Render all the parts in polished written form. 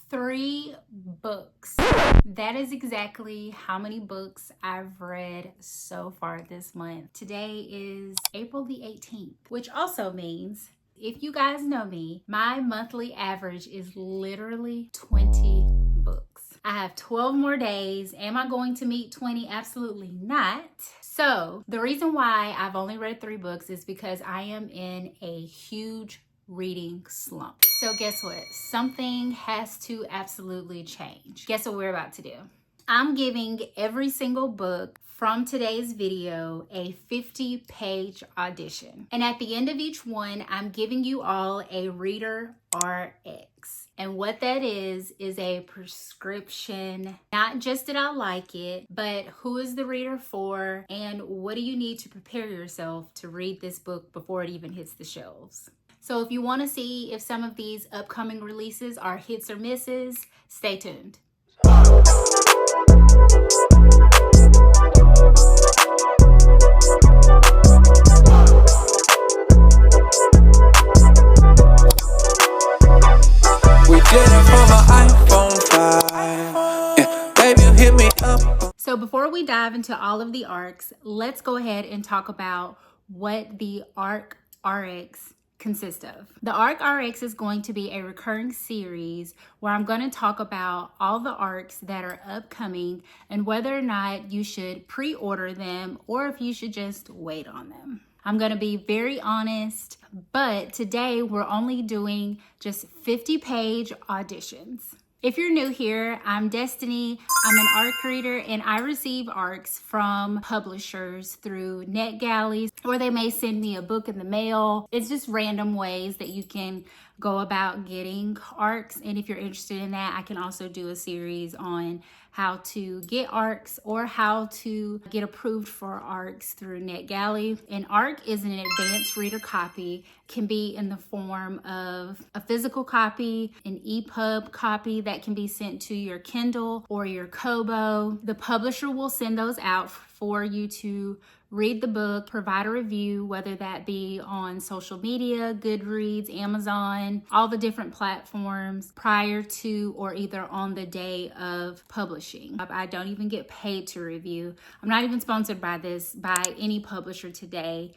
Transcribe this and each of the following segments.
3 books. That is exactly how many books I've read so far this month. Today is April the 18th, which also means, if you guys know me, my monthly average is literally 20 books. I have 12 more days. Am I going to meet 20? Absolutely not. So the reason why I've only read 3 books is because I am in a huge reading slump. So guess what? Something has to absolutely change. Guess what we're about to do? I'm giving every single book from today's video a 50-page audition. And at the end of each one, I'm giving you all a Reader RX. And what that is a prescription. Not just did I like it, but who is the reader for, and what do you need to prepare yourself to read this book before it even hits the shelves. So if you want to see if some of these upcoming releases are hits or misses, stay tuned. So before we dive into all of the ARCs, let's go ahead and talk about what the ARC RX consist of. The ARC RX is going to be a recurring series where I'm going to talk about all the ARCs that are upcoming and whether or not you should pre-order them or if you should just wait on them. I'm going to be very honest, but today we're only doing just 50-page auditions. If you're new here, I'm Destiny. I'm an ARC reader and I receive ARCs from publishers through NetGalleys, or they may send me a book in the mail. It's just random ways that you can go about getting ARCs. And if you're interested in that, I can also do a series on how to get ARCs or how to get approved for ARCs through NetGalley. An ARC is an advanced reader copy, can be in the form of a physical copy, an EPUB copy that can be sent to your Kindle or your Kobo. The publisher will send those out for you to read the book, provide a review, whether that be on social media, Goodreads, Amazon, all the different platforms prior to or either on the day of publishing. I don't even get paid to review. I'm not even sponsored by any publisher today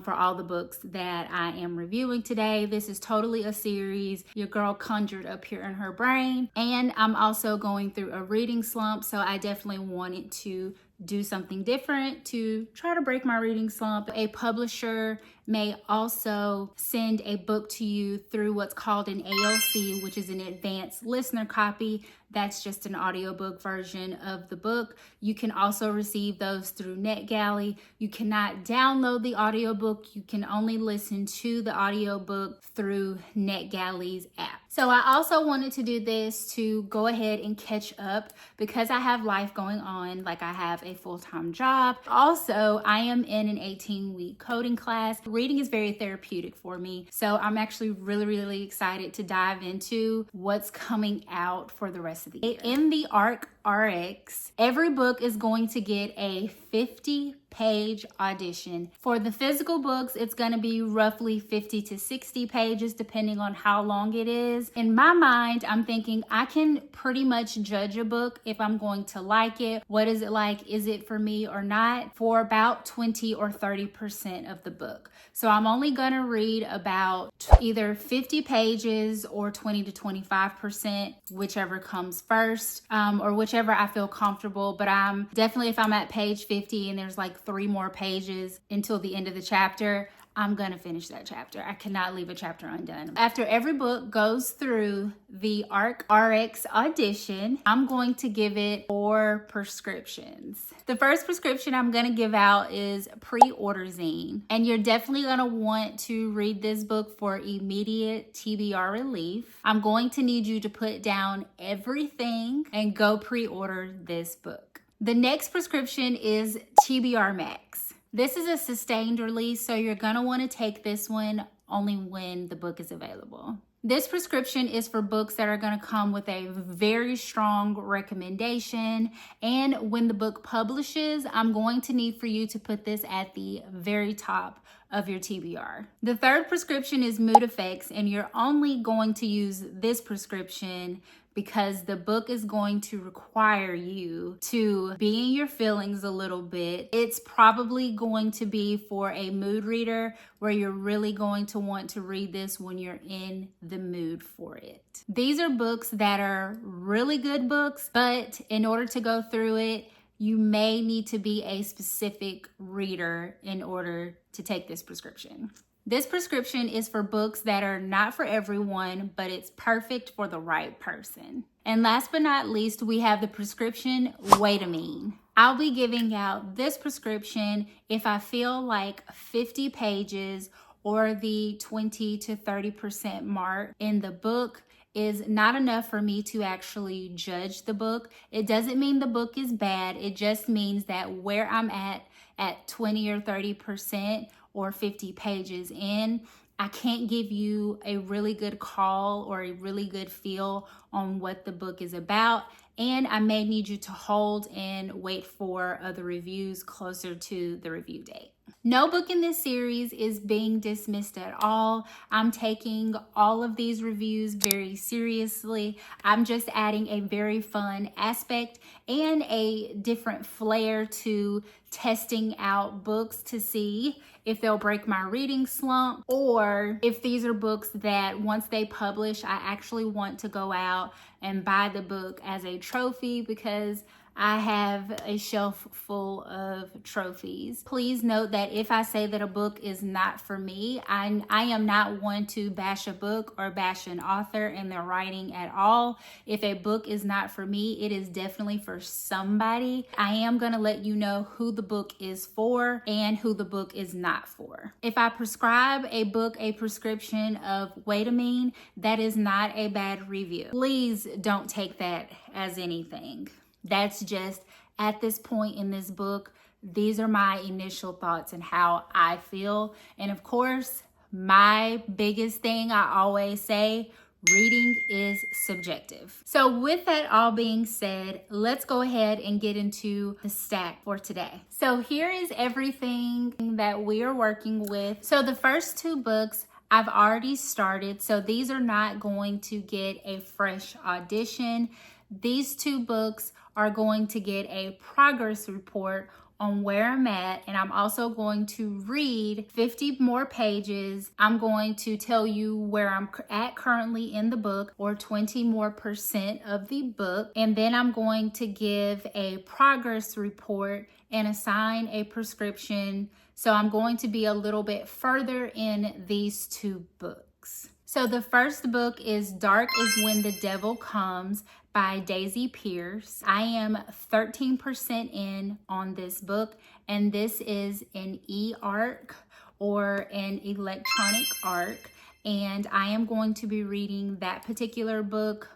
for all the books that I am reviewing today. This is totally a series your girl conjured up here in her brain. And I'm also going through a reading slump, so I definitely wanted to do something different to try to break my reading slump. A publisher may also send a book to you through what's called an ALC, which is an advanced listener copy. That's just an audiobook version of the book. You can also receive those through NetGalley. You cannot download the audiobook. You can only listen to the audiobook through NetGalley's app. So I also wanted to do this to go ahead and catch up because I have life going on, like I have a full-time job. Also, I am in an 18-week coding class. Reading is very therapeutic for me. So I'm actually really excited to dive into what's coming out for the rest of the year. In the ARC RX, every book is going to get a 50-page audition. For the physical books, it's going to be roughly 50 to 60 pages, depending on how long it is. In my mind, I'm thinking I can pretty much judge a book if I'm going to like it. What is it like? Is it for me or not? For about 20 or 30% of the book. So I'm only going to read about either 50 pages or 20 to 25%, whichever comes first, or whichever I feel comfortable. But I'm definitely, if I'm at page 50 and there's like 3 more pages until the end of the chapter, I'm gonna finish that chapter. I cannot leave a chapter undone. After every book goes through the ARC RX audition, I'm going to give it 4 prescriptions. The first prescription I'm gonna give out is Pre-Orderazine. And you're definitely gonna want to read this book for immediate TBR relief. I'm going to need you to put down everything and go pre-order this book. The next prescription is TBR-Max. This is a sustained release, so you're gonna wanna take this one only when the book is available. This prescription is for books that are gonna come with a very strong recommendation. And when the book publishes, I'm going to need for you to put this at the very top of your TBR. The third prescription is Moodifex, and you're only going to use this prescription because the book is going to require you to be in your feelings a little bit. It's probably going to be for a mood reader where you're really going to want to read this when you're in the mood for it. These are books that are really good books, but in order to go through it, you may need to be a specific reader in order to take this prescription. This prescription is for books that are not for everyone, but it's perfect for the right person. And last but not least, we have the prescription Waitamine. I'll be giving out this prescription if I feel like 50 pages or the 20 to 30% mark in the book is not enough for me to actually judge the book. It doesn't mean the book is bad. It just means that where I'm at 20 or 30% or 50 pages in, I can't give you a really good call or a really good feel on what the book is about. And I may need you to hold and wait for other reviews closer to the review date. No book in this series is being dismissed at all. I'm taking all of these reviews very seriously. I'm just adding a very fun aspect and a different flair to testing out books to see if they'll break my reading slump, or if these are books that once they publish, I actually want to go out and buy the book as a trophy because I have a shelf full of trophies. Please note that if I say that a book is not for me, I am not one to bash a book or bash an author and their writing at all. If a book is not for me, it is definitely for somebody. I am gonna let you know who the book is for and who the book is not for. If I prescribe a book a prescription of Waitamine, that is not a bad review. Please don't take that as anything. That's just, at this point in this book, these are my initial thoughts and how I feel. And of course, my biggest thing I always say, reading is subjective. So with that all being said, let's go ahead and get into the stack for today. So here is everything that we are working with. So the first two books I've already started, so these are not going to get a fresh audition. These two books are going to get a progress report on where I'm at, and I'm also going to read 50 more pages. I'm going to tell you where I'm at currently in the book, or 20 more % of the book, and then I'm going to give a progress report and assign a prescription. So I'm going to be a little bit further in these two books. So the first book is Dark is When the Devil Comes by Daisy Pierce. I am 13% in on this book, and this is an e-arc or an electronic arc, and I am going to be reading that particular book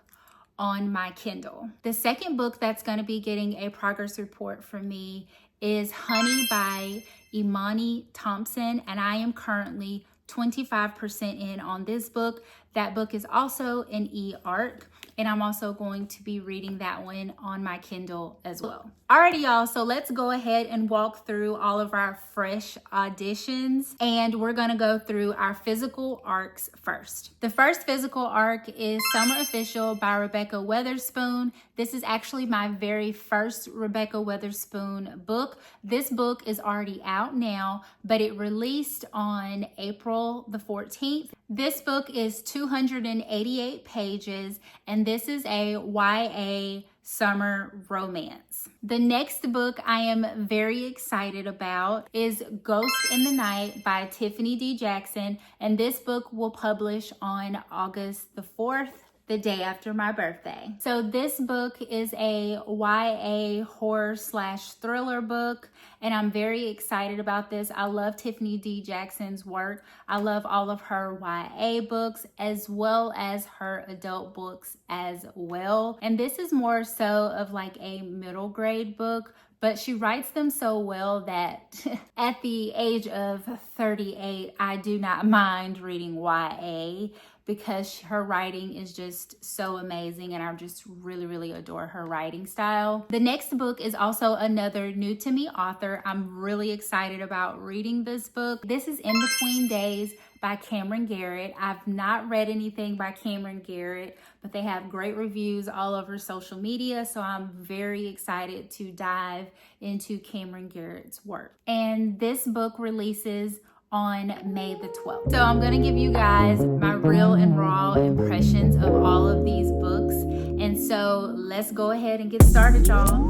on my Kindle. The second book that's going to be getting a progress report from me is Honey by Imani Thompson, and I am currently 25% in on this book. That book is also an e-arc, and I'm also going to be reading that one on my Kindle as well. Alrighty, y'all, so let's go ahead and walk through all of our fresh auditions, and we're gonna go through our physical arcs first. The first physical arc is Summer Official by Rebecca Weatherspoon. This is actually my very first Rebecca Weatherspoon book. This book is already out now, but it released on April the 14th. This book is 288 pages, and this is a YA summer romance. The next book I am very excited about is Ghost in the Night by Tiffany D. Jackson, and this book will publish on August the 4th, the day after my birthday. So this book is a YA horror / thriller book, and I'm very excited about this. I love Tiffany D. Jackson's work. I love all of her YA books as well as her adult books as well. And this is more so of like a middle grade book, but she writes them so well that at the age of 38, I do not mind reading YA, because her writing is just so amazing, and I just really adore her writing style. The next book is also another new to me author. I'm really excited about reading this book. This is In Between Days by Cameron Garrett. I've not read anything by Cameron Garrett, but they have great reviews all over social media, so I'm very excited to dive into Cameron Garrett's work. And this book releases on May the 12th. So I'm gonna give you guys my real and raw impressions of all of these books. And so let's go ahead and get started, y'all.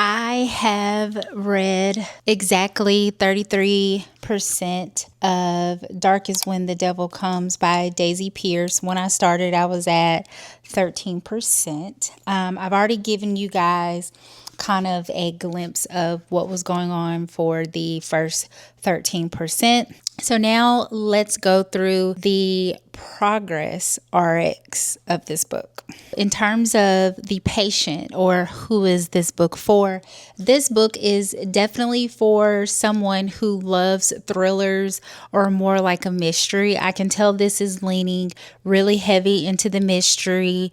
I have read exactly 33% of Dark is When the Devil Comes by Daisy Pierce. When I started, I was at 13%. I've already given you guys kind of a glimpse of what was going on for the first 13%. So now let's go through the progress RX of this book. In terms of the patient, or who is this book for? This book is definitely for someone who loves thrillers or more like a mystery. I can tell this is leaning really heavy into the mystery,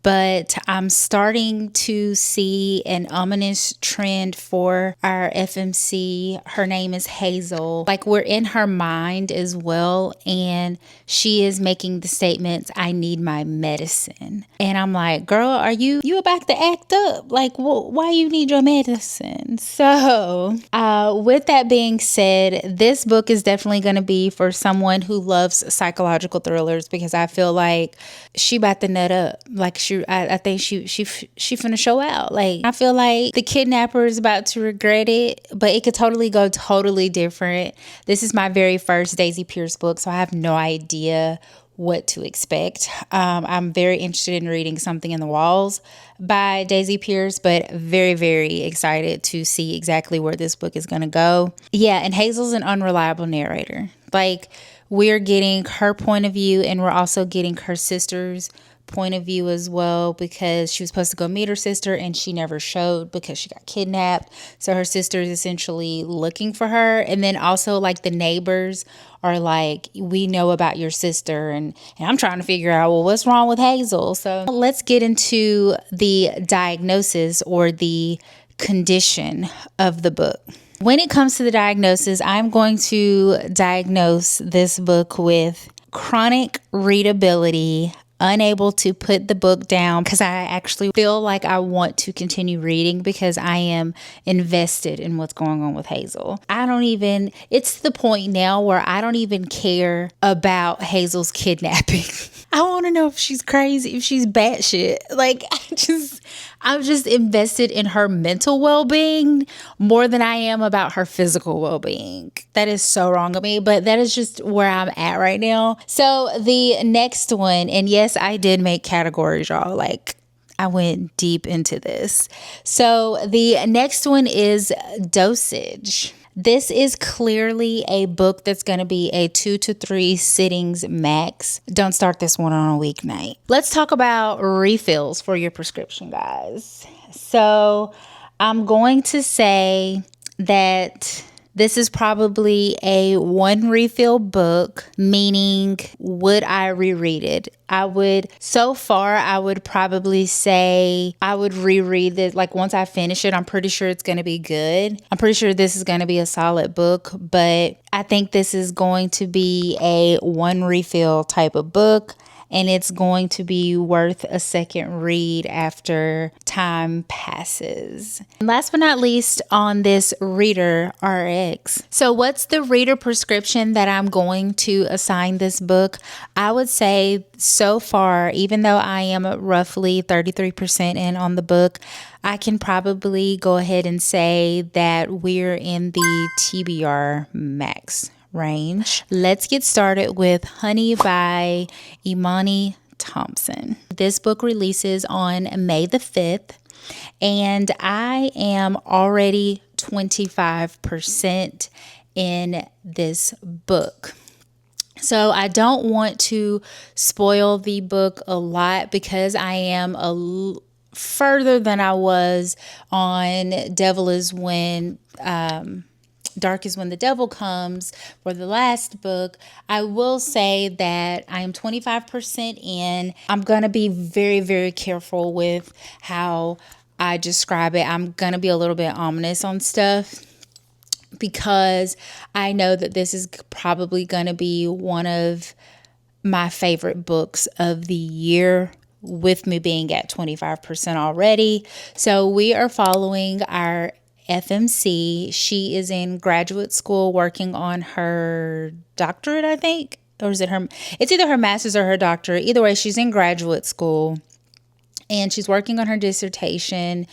but I'm starting to see an ominous trend for our FMC. Her name is Hazel. Like, we're in her mind as well, and she is making the statements, I need my medicine. And I'm like, girl, are you about to act up? Like, why you need your medicine? So with that being said, this book is definitely going to be for someone who loves psychological thrillers, because I feel like she about to nut up. Like, I think she finna show out. Like, I feel like the kidnapper is about to regret it, but it could totally go totally different. This is my very first Daisy Pierce book, so I have no idea what to expect. I'm very interested in reading Something in the Walls by Daisy Pierce, but very, very excited to see exactly where this book is going to go. Yeah, and Hazel's an unreliable narrator. Like, we're getting her point of view, and we're also getting her sister's point of view as well, because she was supposed to go meet her sister and she never showed because she got kidnapped. So her sister is essentially looking for her. And then also, like, the neighbors are like, we know about your sister, and I'm trying to figure out, well, what's wrong with Hazel? So let's get into the diagnosis, or the condition of the book. When it comes to the diagnosis, I'm going to diagnose this book with chronic readability, unable to put the book down, because I actually feel like I want to continue reading because I am invested in what's going on with Hazel. It's the point now where I don't even care about Hazel's kidnapping. I want to know if she's crazy, if she's batshit. Like, I'm just invested in her mental well-being more than I am about her physical well-being. That is so wrong of me, but that is just where I'm at right now. So the next one, and yes, I did make categories, y'all. Like, I went deep into this. So the next one is dosage. This is clearly a book that's going to be a 2 to 3 sittings max. Don't start this one on a weeknight. Let's talk about refills for your prescription, guys. So I'm going to say that this is probably a 1 refill book, meaning would I reread it? I would probably say I would reread this. Like, once I finish it, I'm pretty sure it's going to be good. I'm pretty sure this is going to be a solid book, but I think this is going to be a 1 refill type of book. And it's going to be worth a second read after time passes. And last but not least, on this Reader RX. So what's the reader prescription that I'm going to assign this book? I would say so far, even though I am roughly 33% in on the book, I can probably go ahead and say that we're in the TBR-Max range. Let's get started with Honey by Imani Thompson. This book releases on May the 5th, and I am already 25% in this book. So I don't want to spoil the book a lot, because I am further than I was on Dark is When the Devil Comes for the last book. I will say that I am 25% in. I'm going to be very, very careful with how I describe it, I'm going to be a little bit ominous on stuff because I know that this is probably going to be one of my favorite books of the year, with me being at 25% already. So we are following our FMC. She is in graduate school working on her doctorate, I think. Or is it her? It's either her master's or her doctorate. Either way, she's in graduate school and she's working on her dissertation.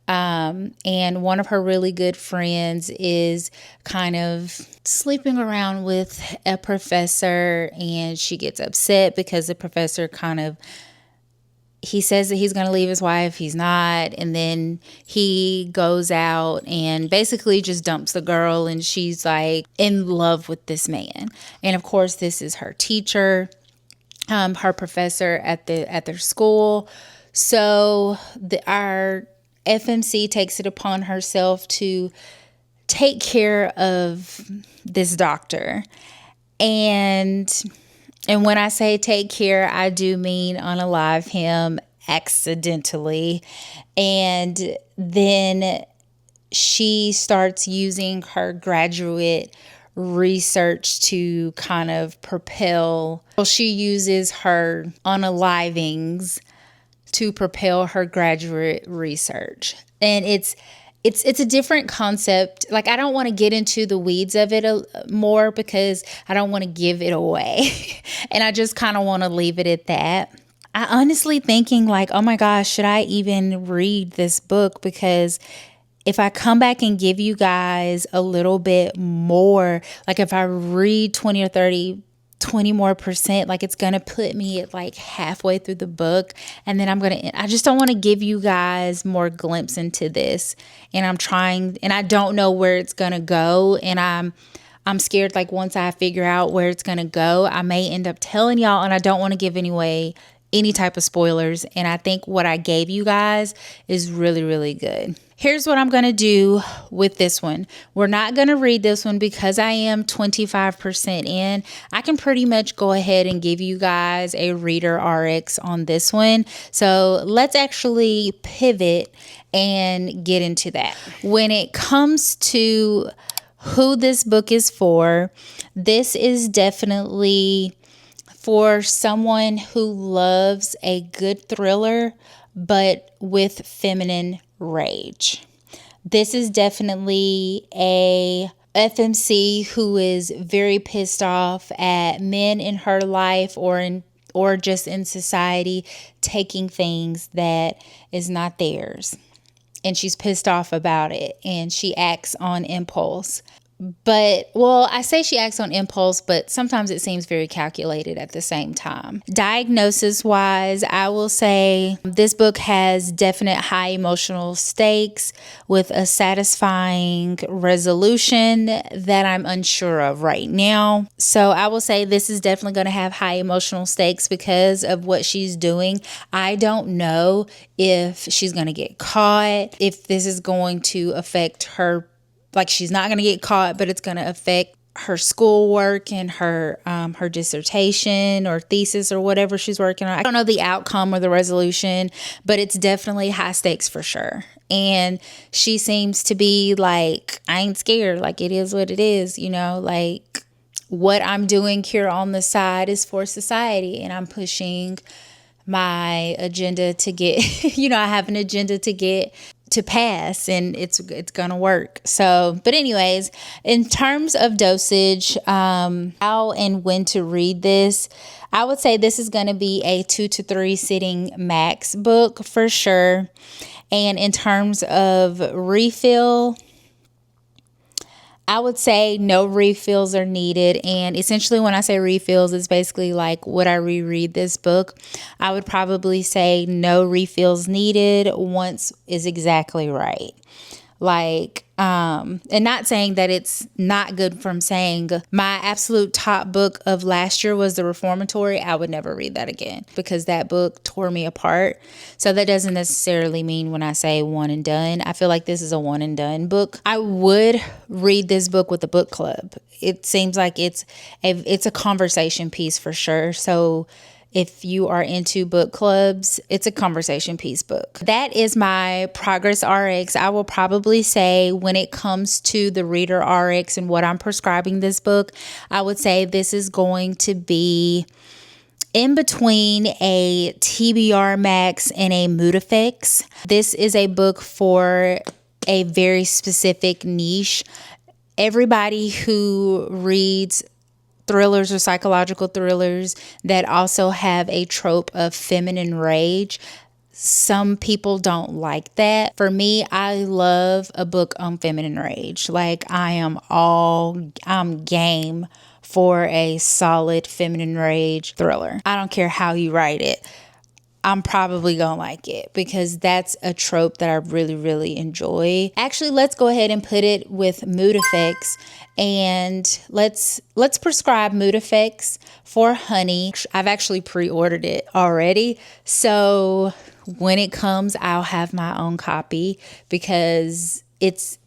And one of her really good friends is kind of sleeping around with a professor, and she gets upset because the professor he says that he's going to leave his wife. He's not. And then he goes out and basically just dumps the girl, and she's like in love with this man. And of course, this is her teacher, her professor at their school. So our FMC takes it upon herself to take care of this doctor. And when I say take care, I do mean unalive him accidentally. And then she starts using her graduate research to kind of propel. She uses her unalivings to propel her graduate research. And it's a different concept. Like, I don't want to get into the weeds of it more because I don't want to give it away. And I just kind of want to leave it at that. I honestly thinking like, oh my gosh, should I even read this book? Because if I come back and give you guys a little bit more, like if I read 20 or 30 20 more percent, like it's gonna put me at like halfway through the book, and then I just don't want to give you guys more glimpse into this, and I'm trying, and I don't know where it's gonna go, and I'm scared like once I figure out where it's gonna go, I may end up telling y'all, and I don't want to give any type of spoilers. And I think what I gave you guys is really, really good. Here's what I'm going to do with this one. We're not going to read this one because I am 25% in. I can pretty much go ahead and give you guys a reader RX on this one. So let's actually pivot and get into that. When it comes to who this book is for, this is definitely for someone who loves a good thriller, but with feminine rage. This is definitely a FMC who is very pissed off at men in her life or just in society taking things that is not theirs. And she's pissed off about it, and she acts on impulse. But, well, I say she acts on impulse, but sometimes it seems very calculated at the same time. Diagnosis-wise, I will say this book has definite high emotional stakes with a satisfying resolution that I'm unsure of right now. So I will say this is definitely going to have high emotional stakes because of what she's doing. I don't know if she's going to get caught, if this is going to affect her. Like, she's not going to get caught, but it's going to affect her schoolwork and her dissertation or thesis or whatever she's working on. I don't know the outcome or the resolution, but it's definitely high stakes for sure. And she seems to be like, I ain't scared. Like, it is what it is, you know, like what I'm doing here on the side is for society, and I'm pushing my agenda to get, you know, I have an agenda to get to pass, and it's gonna work. So, but anyways, in terms of dosage, how and when to read this, I would say this is gonna be a 2 to 3 sitting max book for sure. And in terms of refill, I would say no refills are needed. And essentially when I say refills, it's basically like, would I reread this book? I would probably say no refills needed. Once is exactly right. Like, and not saying that it's not good from saying my absolute top book of last year was The Reformatory. I would never read that again because that book tore me apart. So that doesn't necessarily mean when I say one and done. I feel like this is a one and done book. I would read this book with a book club. It seems like it's a conversation piece for sure. So If you are into book clubs, it's a conversation piece book. That is my Progress RX. I will probably say when it comes to the Reader RX and what I'm prescribing this book, I would say this is going to be in between a TBR-Max and a Moodifex. This is a book for a very specific niche. Everybody who reads thrillers or psychological thrillers that also have a trope of feminine rage, some people don't like that. For me, I love a book on feminine rage. Like I'm game for a solid feminine rage thriller. I don't care how you write it. I'm probably gonna like it because that's a trope that I really, really enjoy. Actually, let's go ahead and put it with Moodifex, and let's prescribe Moodifex for Honey. I've actually pre-ordered it already, so when it comes, I'll have my own copy because it's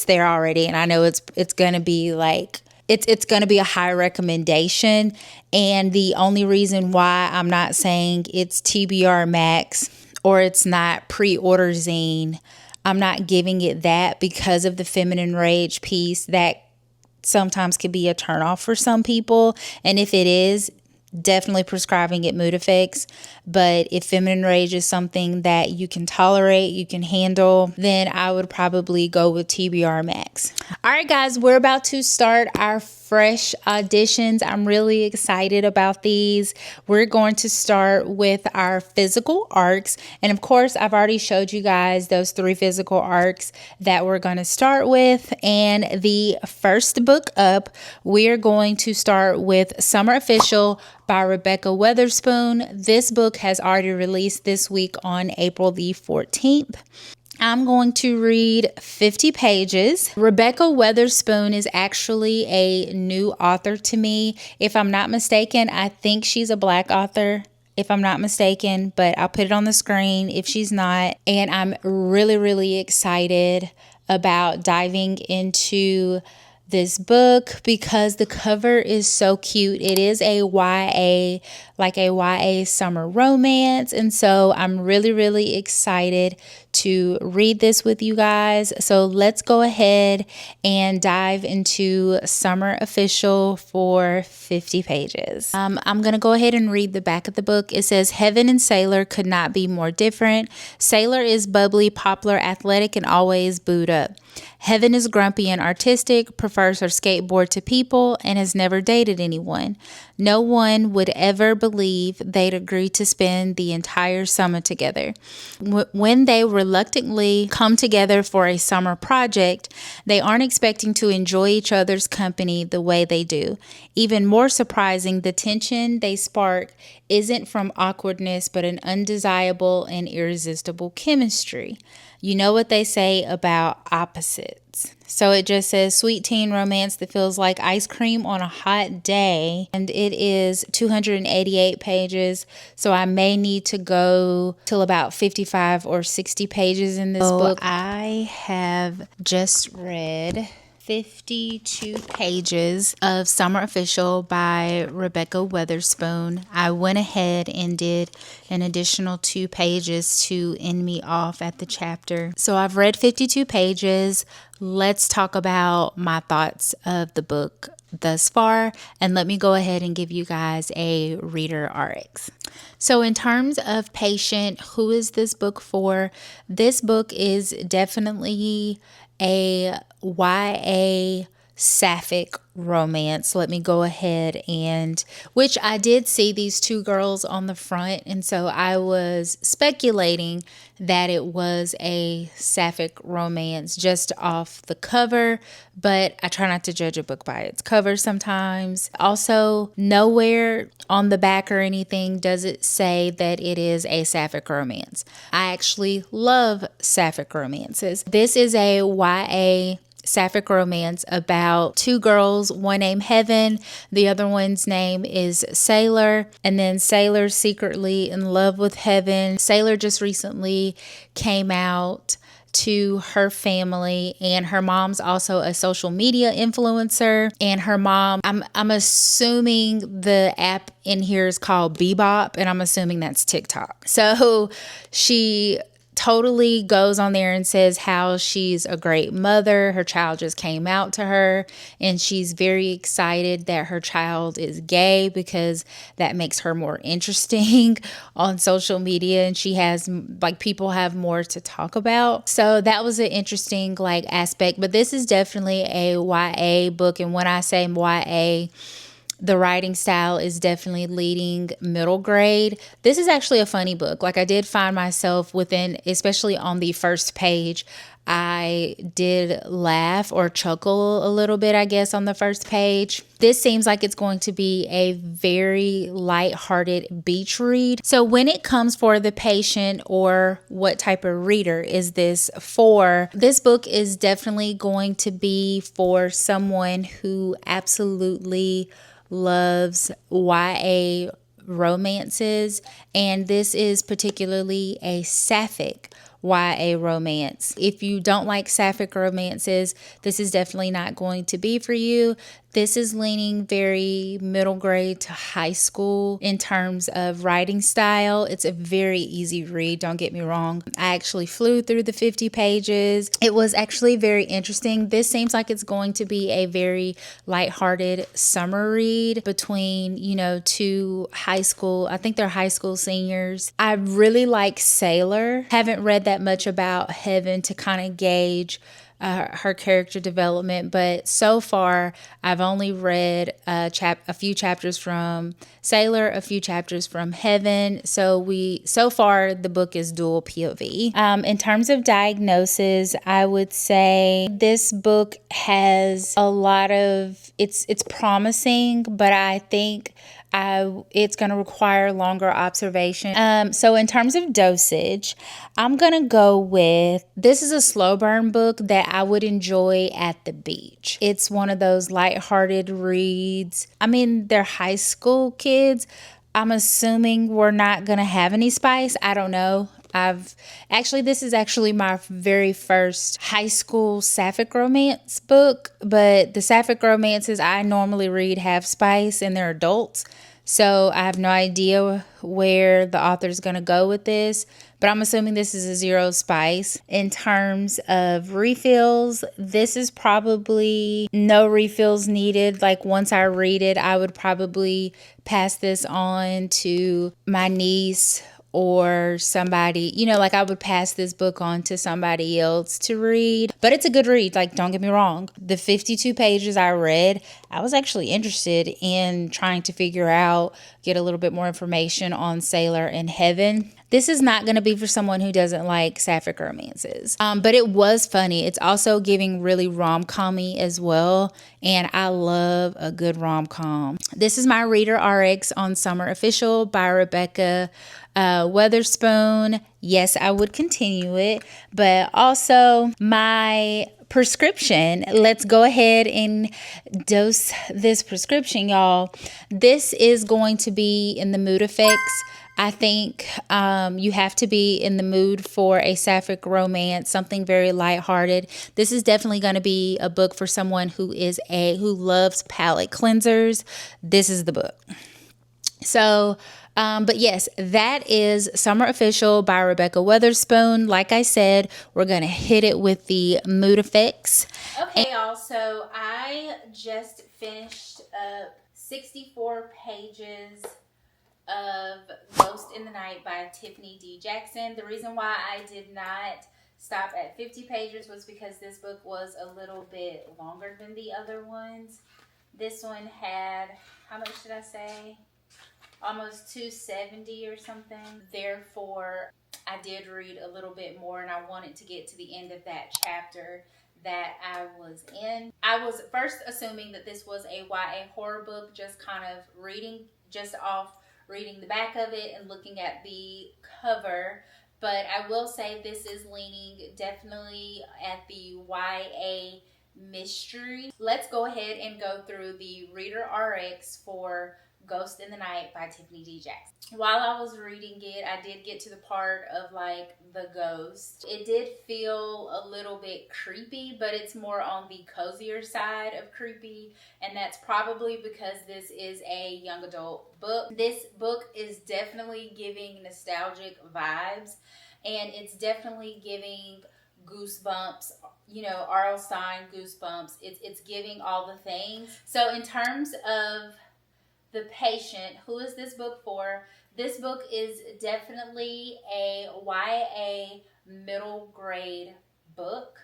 there already, and I know it's gonna be like. It's going to be a high recommendation. And the only reason why I'm not saying it's TBR-Max or it's not Pre-Orderazine, I'm not giving it that because of the feminine rage piece that sometimes could be a turnoff for some people. And if it is, definitely prescribing it Moodifex. But if feminine rage is something that you can tolerate, you can handle, then I would probably go with TBR-Max. All right, guys, we're about to start our fresh auditions. I'm really excited about these. We're going to start with our physical arcs. And of course, I've already showed you guys those 3 physical arcs that we're going to start with. And the first book up, we're going to start with Summer Official by Rebecca Weatherspoon. This book has already released this week on April the 14th. I'm going to read 50 pages. Rebecca Weatherspoon is actually a new author to me. If I'm not mistaken, I think she's a Black author, if I'm not mistaken, but I'll put it on the screen if she's not. And I'm really, really excited about diving into this book because the cover is so cute. It is a YA, like a YA summer romance. And so I'm really, really excited to read this with you guys. So let's go ahead and dive into Summer Official for 50 pages. I'm going to go ahead and read the back of the book. It says, Heaven and Sailor could not be more different. Sailor is bubbly, popular, athletic, and always booed up. Heaven is grumpy and artistic, prefers her skateboard to people, and has never dated anyone. No one would ever believe they'd agree to spend the entire summer together. When they reluctantly come together for a summer project, they aren't expecting to enjoy each other's company the way they do. Even more surprising, the tension they spark isn't from awkwardness, but an undesirable and irresistible chemistry. You know what they say about opposites. So it just says sweet teen romance that feels like ice cream on a hot day. And it is 288 pages. So I may need to go till about 55 or 60 pages in this book. I have just read 52 pages of Summer Official by Rebecca Weatherspoon. I went ahead and did an additional 2 pages to end me off at the chapter. So I've read 52 pages. Let's talk about my thoughts of the book thus far, and let me go ahead and give you guys a reader RX. So in terms of patient, who is this book for? This book is definitely a YA sapphic romance. Let me go ahead and, which I did see these 2 girls on the front, and so I was speculating that it was a sapphic romance just off the cover, but I try not to judge a book by its cover sometimes. Also, nowhere on the back or anything does it say that it is a sapphic romance. I actually love sapphic romances. This is a YA sapphic romance about 2 girls, one named Heaven, the other one's name is Sailor, and then Sailor secretly in love with Heaven. Sailor just recently came out to her family, and her mom's also a social media influencer. And her mom, I'm assuming the app in here is called Bebop, and I'm assuming that's TikTok. So she totally goes on there and says how she's a great mother. Her child just came out to her, and she's very excited that her child is gay because that makes her more interesting on social media, and she has, like, people have more to talk about. So that was an interesting, like, aspect. But this is definitely a YA book, and when I say YA, the writing style is definitely leading middle grade. This is actually a funny book. Like, I did find myself within, especially on the first page, I did laugh or chuckle a little bit, I guess, on the first page. This seems like it's going to be a very lighthearted beach read. So when it comes for the patient, or what type of reader is this for, this book is definitely going to be for someone who absolutely loves YA romances, and this is particularly a sapphic YA romance. If you don't like sapphic romances, this is definitely not going to be for you. This is leaning very middle grade to high school in terms of writing style. It's a very easy read, don't get me wrong. I actually flew through the 50 pages. It was actually very interesting. This seems like it's going to be a very lighthearted summer read between, two high school, I think they're high school seniors. I really like Sailor. Haven't read that much about Heaven to kind of gauge her character development, but so far I've only read a few chapters from Sailor, a few chapters from Heaven. So far the book is dual POV. In terms of diagnosis, I would say this book has a lot of, it's promising, but I think it's going to require longer observation. So in terms of dosage, I'm going to go with, this is a slow burn book that I would enjoy at the beach. It's one of those lighthearted reads. I mean, they're high school kids. I'm assuming we're not going to have any spice. I don't know. This is actually my very first high school sapphic romance book, but the sapphic romances I normally read have spice and they're adults. So I have no idea where the author's going to go with this, but I'm assuming this is a zero spice. In terms of refills, this is probably no refills needed. Like, once I read it, I would probably pass this on to my niece or somebody, like, I would pass this book on to somebody else to read. But it's a good read, like, don't get me wrong. The 52 pages I read, I was actually interested in trying to get a little bit more information on Sailor and Heaven. This is not going to be for someone who doesn't like sapphic romances. But it was funny. It's also giving really rom-com-y as well. And I love a good rom-com. This is my Reader RX on Summer Official by Rebecca Weatherspoon. Yes, I would continue it. But also my prescription. Let's go ahead and dose this prescription, y'all. This is going to be in the Moodifex. I think you have to be in the mood for a sapphic romance, something very lighthearted. This is definitely going to be a book for someone who loves palate cleansers. This is the book. So, but yes, that is Summer Official by Rebecca Weatherspoon. Like I said, we're going to hit it with the Moodifex. Okay, y'all, so I just finished up 64 pages of Ghost in the Night by Tiffany D. Jackson. The reason why I did not stop at 50 pages was because this book was a little bit longer than the other ones. This one had, how much did I say? Almost 270 or something. Therefore, I did read a little bit more, and I wanted to get to the end of that chapter that I was in. I was first assuming that this was a YA horror book, just kind of reading the back of it and looking at the cover. But I will say this is leaning definitely at the YA mystery. Let's go ahead and go through the Reader RX for Ghost in the Night by Tiffany D. Jackson. While I was reading it, I did get to the part of like the ghost. It did feel a little bit creepy, but it's more on the cozier side of creepy, and that's probably because this is a young adult book. This book is definitely giving nostalgic vibes, and it's definitely giving goosebumps, you know, R.L. Stine goosebumps. It's giving all the things. So in terms of the patient, who is this book for? This book is definitely a YA middle grade book.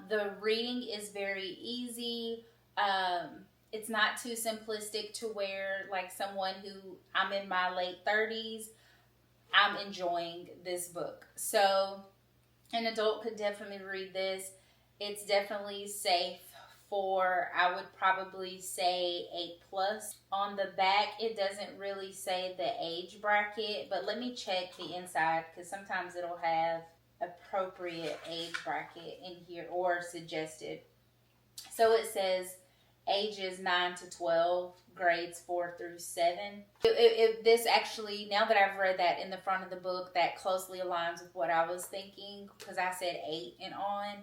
The reading is very easy. It's not too simplistic to where like someone who, I'm in my late 30s, I'm enjoying this book. So an adult could definitely read this. It's definitely safe for, I would probably say 8+. On the back, it doesn't really say the age bracket, but let me check the inside because sometimes it'll have appropriate age bracket in here or suggested. So it says ages 9 to 12, grades 4 through 7. This actually, now that I've read that in the front of the book, that closely aligns with what I was thinking because I said 8 and on.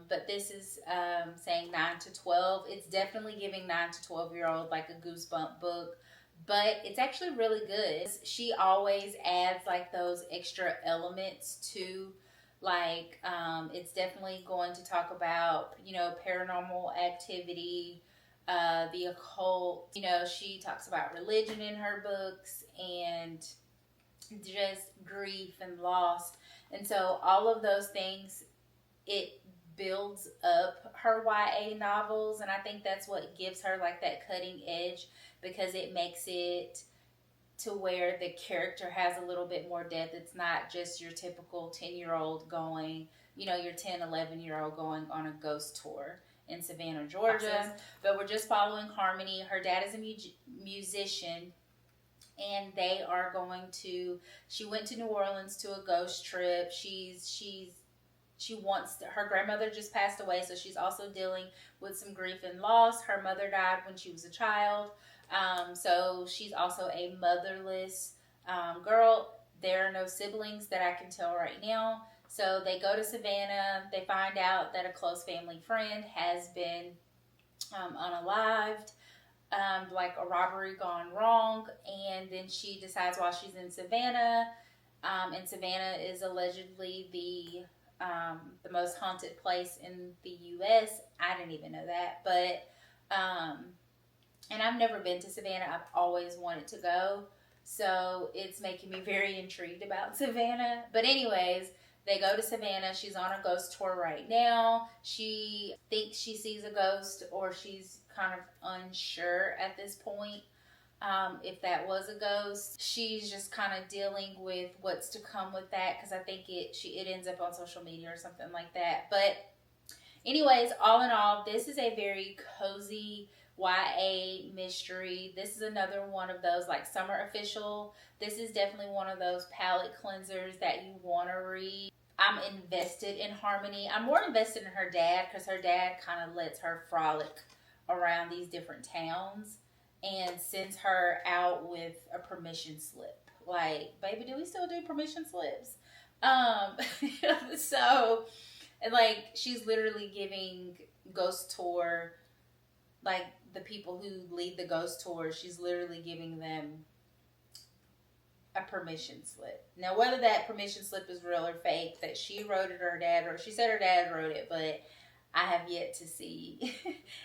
But this is saying 9 to 12. It's definitely giving 9 to 12-year-old like a goosebump book, but it's actually really good. She always adds like those extra elements to, like, it's definitely going to talk about, you know, paranormal activity, the occult. You know, she talks about religion in her books and just grief and loss. And so all of those things, it builds up her YA novels, and I think that's what gives her like that cutting edge, because it makes it to where the character has a little bit more depth. It's not just your typical 10-year-old going, you know, your 10, 11-year-old going on a ghost tour in Savannah, Georgia. But we're just following Harmony. Her dad is a musician, and they are going to, she went to New Orleans to a ghost trip. She wants, her grandmother just passed away, so she's also dealing with some grief and loss. Her mother died when she was a child, so she's also a motherless girl. There are no siblings that I can tell right now. So they go to Savannah. They find out that a close family friend has been unalived, like a robbery gone wrong, and then she decides while she's in Savannah, and Savannah is allegedly the most haunted place in the U.S. I didn't even know that, but and I've never been to Savannah. I've always wanted to go, so it's making me very intrigued about Savannah. But anyways, they go to Savannah. She's on a ghost tour right now. She thinks she sees a ghost, or she's kind of unsure at this point if that was a ghost. She's just kind of dealing with what's to come with that, because I think it ends up on social media or something like that. But anyways, all in all, this is a very cozy YA mystery. This is another one of those like summer official. This is definitely one of those palate cleansers that you want to read. I'm invested in Harmony. I'm more invested in her dad, because her dad kind of lets her frolic around these different towns and sends her out with a permission slip. Like, baby, do we still do permission slips? So, and like, she's literally giving ghost tour, like the people who lead the ghost tour, she's literally giving them a permission slip. Now, whether that permission slip is real or fake, that she wrote it or her dad wrote, she said her dad wrote it, but I have yet to see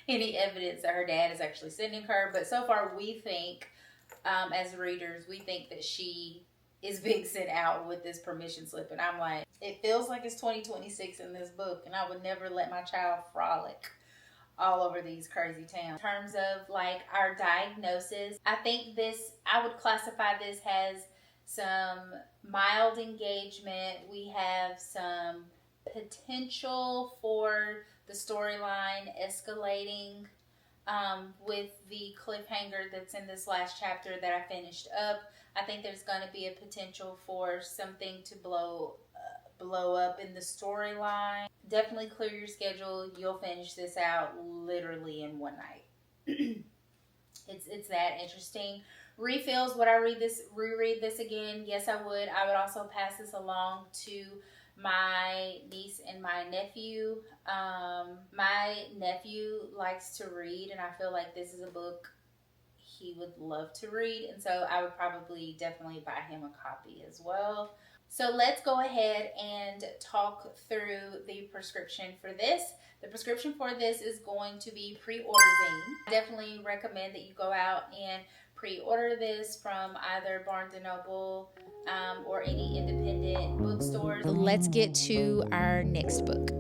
any evidence that her dad is actually sending her. But so far, we think, as readers, we think that she is being sent out with this permission slip. And I'm like, it feels like it's 2026 in this book, and I would never let my child frolic all over these crazy towns. In terms of like our diagnosis, I think this, I would classify this as some mild engagement. We have some potential for the storyline escalating with the cliffhanger that's in this last chapter that I finished up. I think there's going to be a potential for something to blow up in the storyline. Definitely clear your schedule. You'll finish this out literally in one night. It's that interesting. Refills, would I reread this again? Yes, I would. I would also pass this along to my niece and my nephew. My nephew likes to read, and I feel like this is a book he would love to read, and so I would probably definitely buy him a copy as well. So let's go ahead and talk through the prescription for this. The prescription for this is going to be Pre-Orderazine. I definitely recommend that you go out and pre-order this from either Barnes & Noble or any independent bookstores. Let's get to our next book.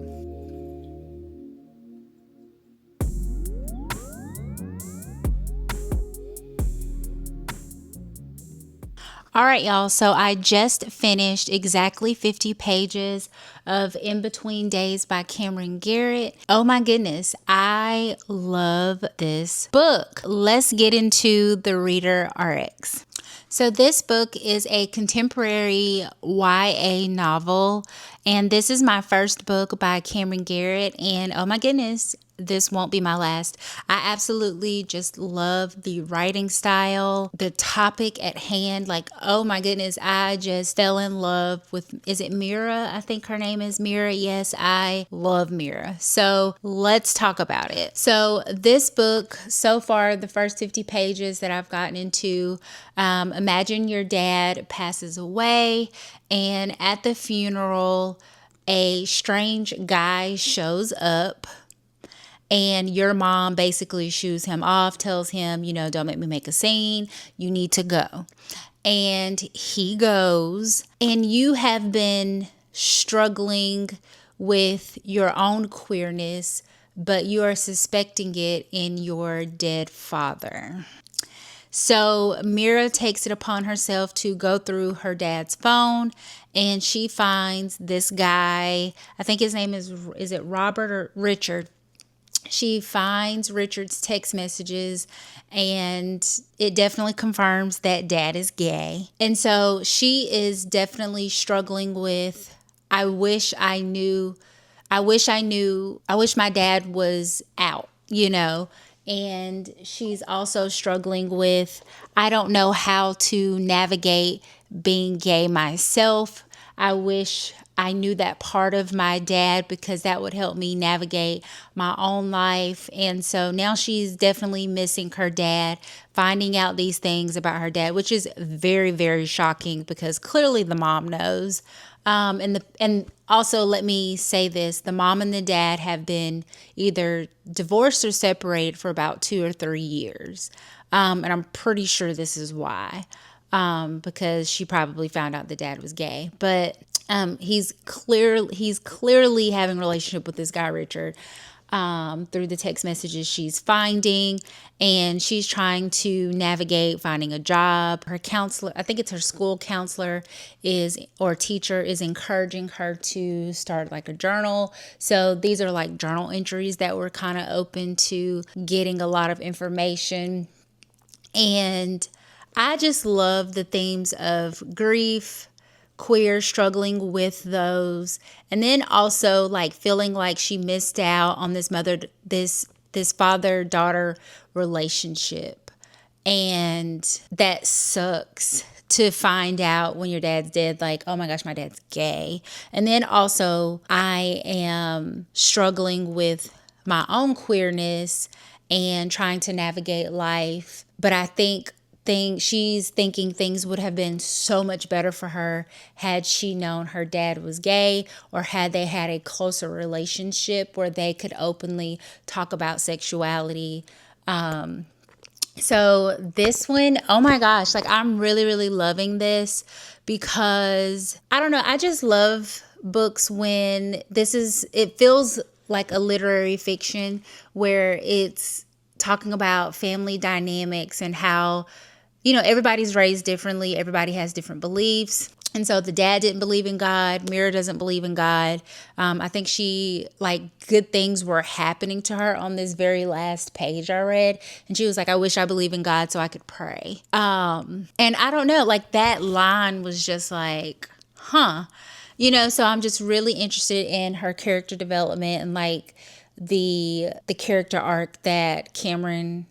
All right, y'all. So I just finished exactly 50 pages of In Between Days by Cameron Garrett. Oh my goodness, I love this book. Let's get into the Reader RX. So this book is a contemporary YA novel, and this is my first book by Cameron Garrett, and oh my goodness, this won't be my last. I absolutely just love the writing style, the topic at hand. Like, oh my goodness, I just fell in love with, is it Mira? I think her name is Mira. Yes, I love Mira. So let's talk about it. So this book, so far, the first 50 pages that I've gotten into, imagine your dad passes away, and at the funeral, a strange guy shows up. And your mom basically shoos him off, tells him, you know, don't make me make a scene. You need to go. And he goes, and you have been struggling with your own queerness, but you are suspecting it in your dead father. So Mira takes it upon herself to go through her dad's phone, and she finds this guy. I think his name is it Robert or Richard? She finds Richard's text messages, and it definitely confirms that dad is gay. And so she is definitely struggling with, I wish my dad was out, you know. And she's also struggling with, I don't know how to navigate being gay myself. I wish I knew that part of my dad, because that would help me navigate my own life. And so now she's definitely missing her dad, finding out these things about her dad, which is very, very shocking, because clearly the mom knows. And also, let me say this, the mom and the dad have been either divorced or separated for about 2 or 3 years. And I'm pretty sure this is why, because she probably found out the dad was gay. But he's clearly having a relationship with this guy, Richard, through the text messages she's finding, and she's trying to navigate finding a job. Her counselor, I think it's her school counselor teacher is encouraging her to start like a journal. So these are like journal entries that were kind of open to getting a lot of information. And I just love the themes of grief, queer, struggling with those, and then also like feeling like she missed out on this father-daughter relationship, and that sucks to find out when your dad's dead, like, oh my gosh, my dad's gay. And then also I am struggling with my own queerness and trying to navigate life, but I think she's thinking things would have been so much better for her had she known her dad was gay, or had they had a closer relationship where they could openly talk about sexuality. So this one, oh my gosh, like I'm really, really loving this, because I don't know, I just love books when it feels like a literary fiction where it's talking about family dynamics and how, you know, everybody's raised differently. Everybody has different beliefs. And so the dad didn't believe in God. Mira doesn't believe in God. I think good things were happening to her on this very last page I read. And she was like, I wish I believed in God so I could pray. And I don't know, like that line was just like, huh. You know, so I'm just really interested in her character development and like the character arc that Cameron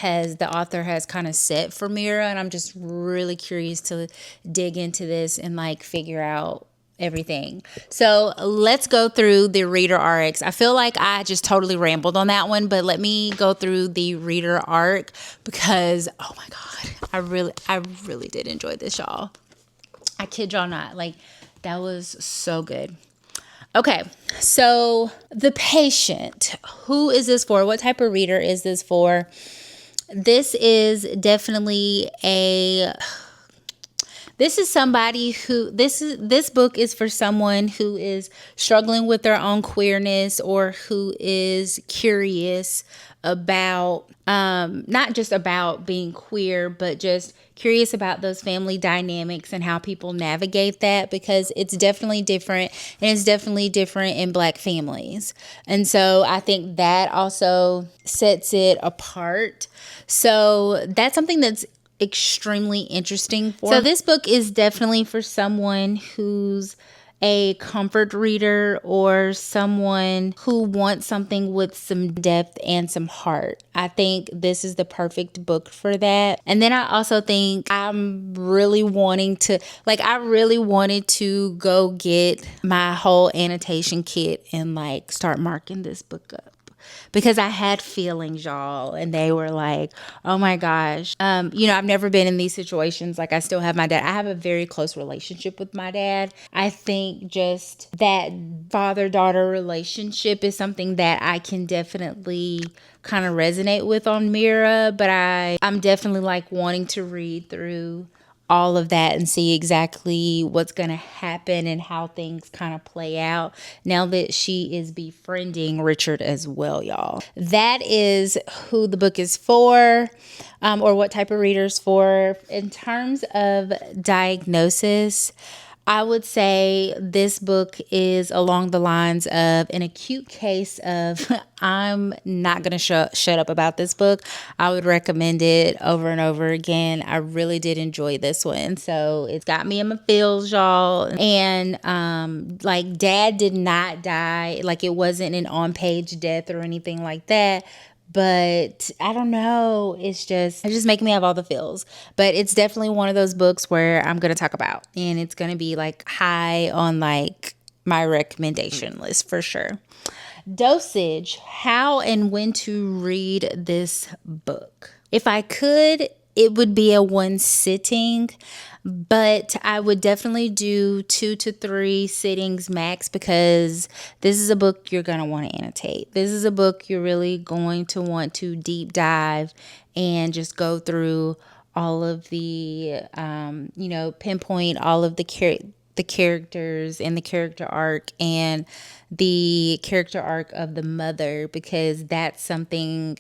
the author has kind of set for Mira, and I'm just really curious to dig into this and like figure out everything. So let's go through the reader RX. I feel like I just totally rambled on that one, but let me go through the reader arc because oh my god, I really did enjoy this, y'all. I kid y'all not, like that was so good. Okay, so the patient, who is this for? What type of reader is this for? This is definitely this is somebody who, this book is for someone who is struggling with their own queerness or who is curious about, not just about being queer, but just curious about those family dynamics and how people navigate that, because it's definitely different, and it's definitely different in Black families. And so I think that also sets it apart. So that's something that's extremely interesting for. So this book is definitely for someone who's a comfort reader or someone who wants something with some depth and some heart. I think this is the perfect book for that. And then I also think I'm really wanting to, like, I really wanted to go get my whole annotation kit and like start marking this book up, because I had feelings, y'all, and they were like, oh my gosh. I've never been in these situations. Like, I still have my dad. I have a very close relationship with my dad. I think just that father-daughter relationship is something that I can definitely kind of resonate with on Mira, but I'm definitely like wanting to read through all of that and see exactly what's going to happen and how things kind of play out now that she is befriending Richard as well, y'all. That is who the book is for, or what type of readers for. In terms of diagnosis, I would say this book is along the lines of an acute case of I'm not going to shut up about this book. I would recommend it over and over again. I really did enjoy this one. So it's got me in my feels, y'all. And like Dad did not die. Like it wasn't an on-page death or anything like that. But I don't know. It's just making me have all the feels. But it's definitely one of those books where I'm going to talk about. And it's going to be like high on like my recommendation list for sure. Dosage, how and when to read this book. If I could, it would be a one sitting, but I would definitely do 2 to 3 sittings max, because this is a book you're going to want to annotate. This is a book you're really going to want to deep dive and just go through all of the, pinpoint all of the characters and the character arc and the character arc of the mother, because that's something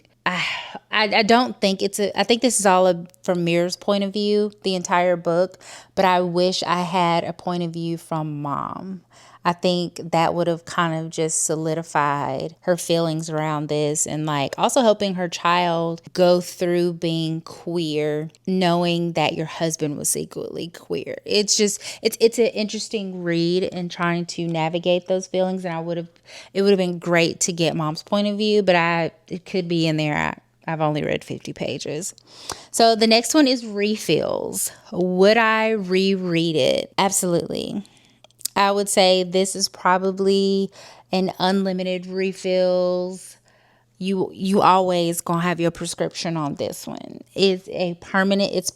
I don't think I think this is all from Mira's point of view, the entire book, but I wish I had a point of view from Mom. I think that would have kind of just solidified her feelings around this, and like also helping her child go through being queer, knowing that your husband was equally queer. It's an interesting read and trying to navigate those feelings. And it would have been great to get Mom's point of view, but it could be in there. I've only read 50 pages. So the next one is refills. Would I reread it? Absolutely. I would say this is probably an unlimited refills. You always gonna have your prescription on this one. It's permanent, it's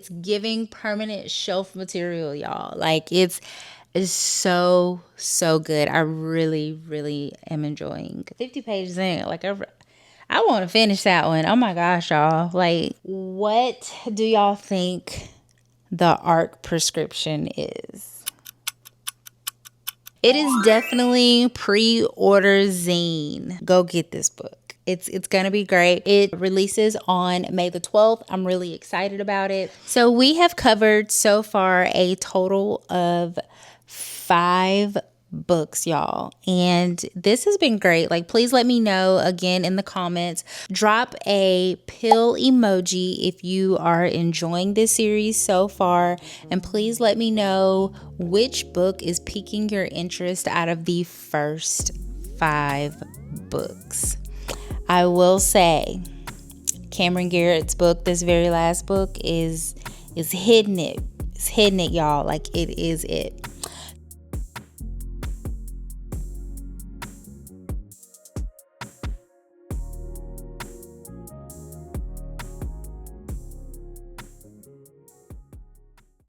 giving permanent shelf material, y'all. Like it's so good. I really, really am enjoying 50 pages in. Like I want to finish that one. Oh my gosh, y'all. Like, what do y'all think the ARC prescription is? It is definitely Pre-Orderazine. Go get this book. It's going to be great. It releases on May the 12th. I'm really excited about it. So we have covered so far a total of 5 books, y'all, and this has been great. Like, please let me know again in the comments. Drop a pill emoji if you are enjoying this series so far, and please let me know which book is piquing your interest out of the first 5 books. I will say, Cameron Garrett's book, this very last book, is hitting it. It's hitting it, y'all. Like, it is it.